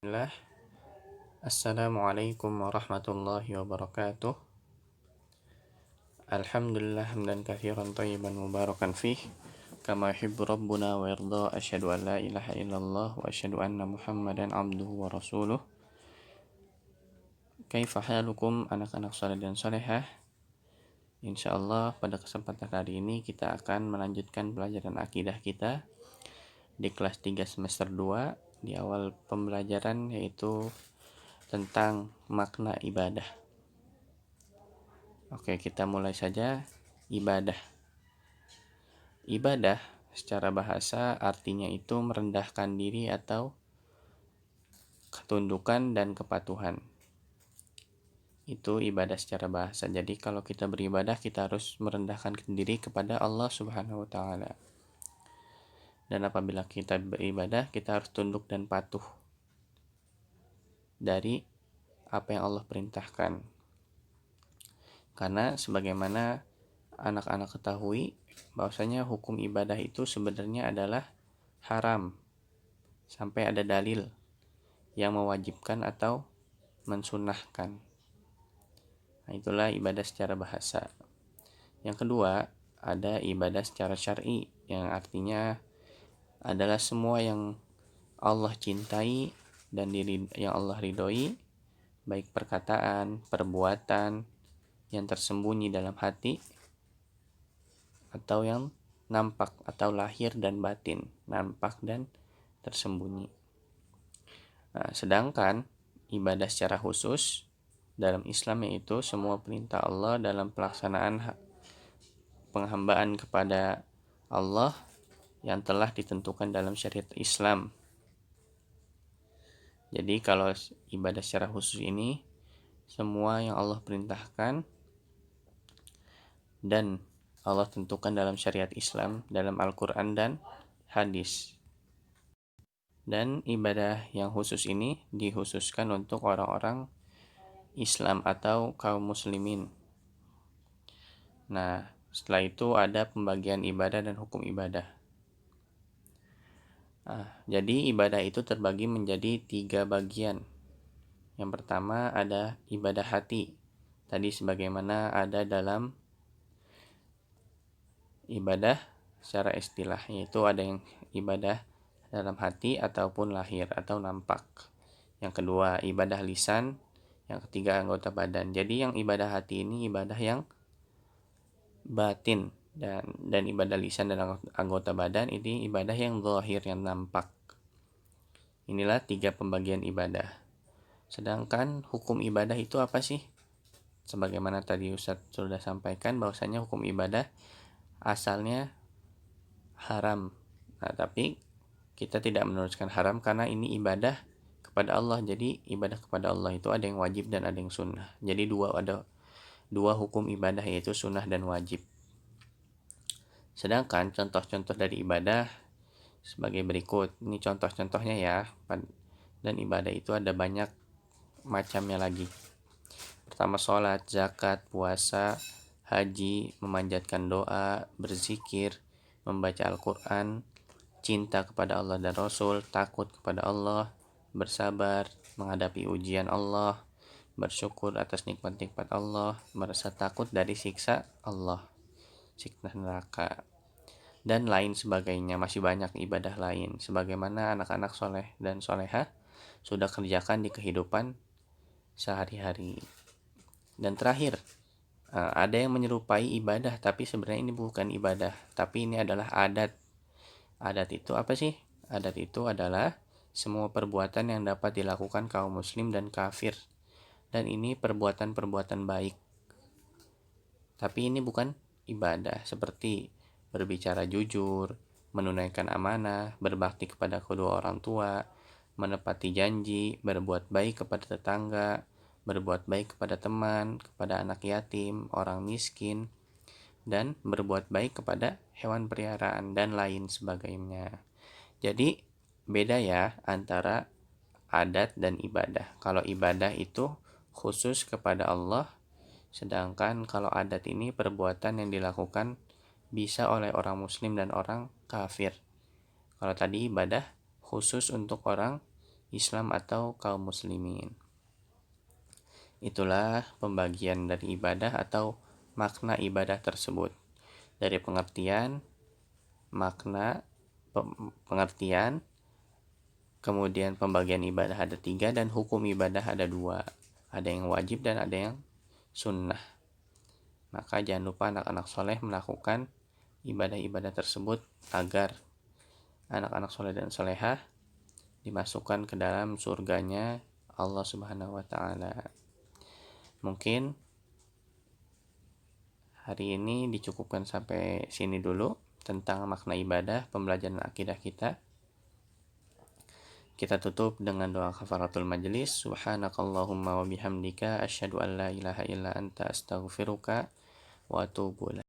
Bismillah. Assalamualaikum warahmatullahi wabarakatuh. Alhamdulillah hamdan katsiran thayyiban mubarakan fih kama yuhibbu rabbuna wa yarda. Asyhadu an la ilaha illallah wa asyhadu anna Muhammadan abduhu wa rasuluh. Kaifa halukum anak-anak saleh dan salehah? Insyaallah pada kesempatan kali ini kita akan melanjutkan pelajaran akidah kita di kelas 3 semester 2 di awal pembelajaran, yaitu tentang makna ibadah. Oke, kita mulai saja. Ibadah. Ibadah secara bahasa artinya itu merendahkan diri atau ketundukan dan kepatuhan. Itu ibadah secara bahasa. Jadi kalau kita beribadah, kita harus merendahkan diri kepada Allah Subhanahu wa taala. Dan apabila kita beribadah, kita harus tunduk dan patuh dari apa yang Allah perintahkan. Karena sebagaimana anak-anak ketahui, bahwasanya hukum ibadah itu sebenarnya adalah haram sampai ada dalil yang mewajibkan atau mensunahkan. Nah, itulah ibadah secara bahasa. Yang kedua, ada ibadah secara syar'i, yang artinya adalah semua yang Allah cintai dan yang Allah ridhoi, baik perkataan, perbuatan yang tersembunyi dalam hati atau yang nampak atau lahir dan batin, nampak dan tersembunyi. Nah, sedangkan ibadah secara khusus dalam Islam yaitu semua perintah Allah dalam pelaksanaan penghambaan kepada Allah yang telah ditentukan dalam syariat Islam. Jadi kalau ibadah secara khusus ini semua yang Allah perintahkan dan Allah tentukan dalam syariat Islam, dalam Al-Quran dan hadis. Dan ibadah yang khusus ini dikhususkan untuk orang-orang Islam atau kaum muslimin. Nah, setelah itu ada pembagian ibadah dan hukum ibadah. Jadi ibadah itu terbagi menjadi 3 bagian. Yang pertama ada ibadah hati. Tadi sebagaimana ada dalam ibadah secara istilah, yaitu ada yang ibadah dalam hati ataupun lahir atau nampak. Yang kedua ibadah lisan. Yang ketiga anggota badan. Jadi yang ibadah hati ini ibadah yang batin, dan ibadah lisan dan anggota badan ini ibadah yang zahir, yang nampak. Inilah 3 pembagian ibadah. Sedangkan hukum ibadah itu apa sih? Sebagaimana tadi Ustaz sudah sampaikan, bahwasanya hukum ibadah asalnya haram. Nah, tapi kita tidak meneruskan haram karena ini ibadah kepada Allah. Jadi ibadah kepada Allah itu ada yang wajib dan ada yang sunnah. Jadi ada dua hukum ibadah, yaitu sunnah dan wajib. Sedangkan contoh-contoh dari ibadah sebagai berikut. Ini contoh-contohnya ya. Dan ibadah itu ada banyak macamnya lagi. Pertama sholat, zakat, puasa, haji, memanjatkan doa, berzikir, membaca Al-Quran, cinta kepada Allah dan Rasul, takut kepada Allah, bersabar, menghadapi ujian Allah, bersyukur atas nikmat-nikmat Allah, merasa takut dari siksa Allah, siksa neraka, dan lain sebagainya. Masih banyak ibadah lain sebagaimana anak-anak soleh dan solehah sudah kerjakan di kehidupan sehari-hari. Dan terakhir, ada yang menyerupai ibadah tapi sebenarnya ini bukan ibadah, tapi ini adalah adat. Adat itu apa sih? Adat itu adalah semua perbuatan yang dapat dilakukan kaum muslim dan kafir, dan ini perbuatan-perbuatan baik, tapi ini bukan ibadah, seperti berbicara jujur, menunaikan amanah, berbakti kepada kedua orang tua, menepati janji, berbuat baik kepada tetangga, berbuat baik kepada teman, kepada anak yatim, orang miskin, dan berbuat baik kepada hewan peliharaan dan lain sebagainya. Jadi beda ya antara adat dan ibadah. Kalau ibadah itu khusus kepada Allah, sedangkan kalau adat ini perbuatan yang dilakukan bisa oleh orang muslim dan orang kafir. Kalau tadi ibadah khusus untuk orang Islam atau kaum muslimin. Itulah pembagian dari ibadah atau makna ibadah tersebut. Dari pengertian, makna, pengertian, kemudian pembagian ibadah ada 3 dan hukum ibadah ada 2. Ada yang wajib dan ada yang sunnah. Maka jangan lupa anak-anak soleh melakukan ibadah-ibadah tersebut agar anak-anak soleh dan solehah dimasukkan ke dalam surganya Allah Subhanahu wa Ta'ala. Mungkin hari ini dicukupkan sampai sini dulu tentang makna ibadah, pembelajaran akidah kita. Kita tutup dengan doa kafaratul majlis. Subhanakallahumma wa bihamdika asyhadu an la ilaha illa anta astaghfiruka wa atubu ilaik.